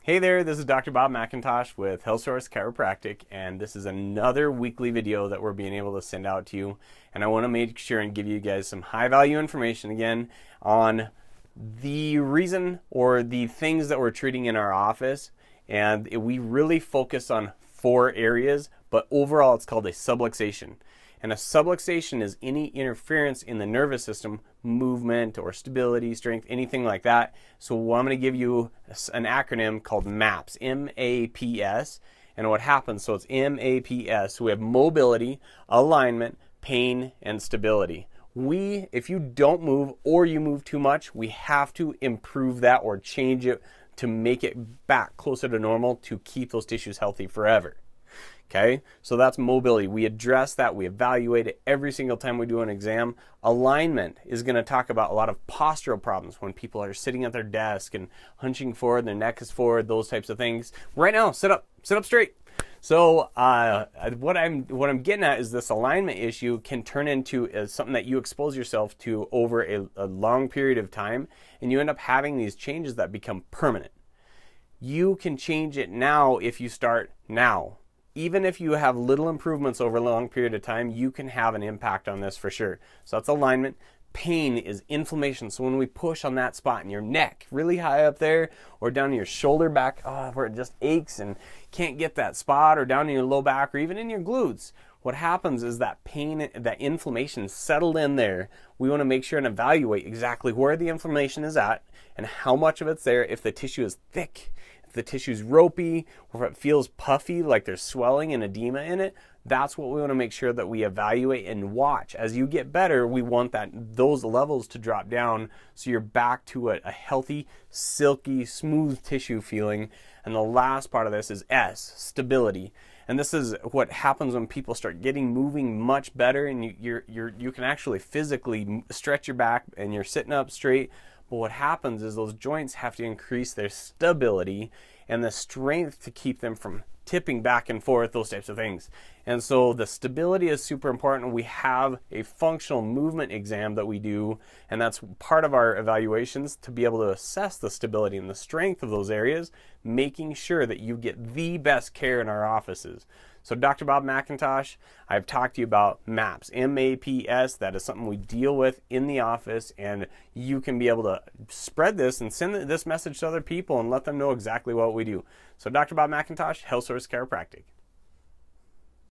Hey there, this is Dr. Bob McIntosh with HealthSource Chiropractic, and this is another weekly video that we're being able to send out to you. And I want to make sure and give you guys some high value information again on the reason or the things that we're treating in our office. And we really focus on 4 areas, but overall it's called a subluxation. And a subluxation is any interference in the nervous system, movement or stability, strength, anything like that. So I'm going to give you an acronym called MAPS, M-A-P-S. And what happens, so it's M-A-P-S. So we have mobility, alignment, pain, and stability. If you don't move or you move too much, we have to improve that or change it to make it back closer to normal to keep those tissues healthy forever. Okay, so that's mobility. We address that, we evaluate it every single time we do an exam. Alignment is going to talk about a lot of postural problems when people are sitting at their desk and hunching forward, their neck is forward, those types of things. Right now, sit up straight. So what I'm getting at is this alignment issue can turn into something that you expose yourself to over a long period of time, and you end up having these changes that become permanent. You can change it now if you start now. Even if you have little improvements over a long period of time, you can have an impact on this for sure. So that's alignment. Pain is inflammation. So when we push on that spot in your neck, really high up there, or down in your shoulder back, where it just aches and can't get that spot, or down in your low back, or even in your glutes, what happens is that pain, that inflammation settled in there. We want to make sure and evaluate exactly where the inflammation is at and how much of it's there. If the tissue is thick, if the tissue's ropey, or if it feels puffy, like there's swelling and edema in it, that's what we want to make sure that we evaluate and watch. As you get better, we want those levels to drop down so you're back to a healthy, silky, smooth tissue feeling. And the last part of this is S, stability. And this is what happens when people start moving much better, and you can actually physically stretch your back and you're sitting up straight. But what happens is those joints have to increase their stability and the strength to keep them from tipping back and forth, those types of things. And so the stability is super important. We have a functional movement exam that we do, and that's part of our evaluations to be able to assess the stability and the strength of those areas, making sure that you get the best care in our offices. So Dr. Bob McIntosh, I've talked to you about MAPS, M-A-P-S. That is something we deal with in the office, and you can be able to spread this and send this message to other people and let them know exactly what we do. So Dr. Bob McIntosh, HealthSource Chiropractic.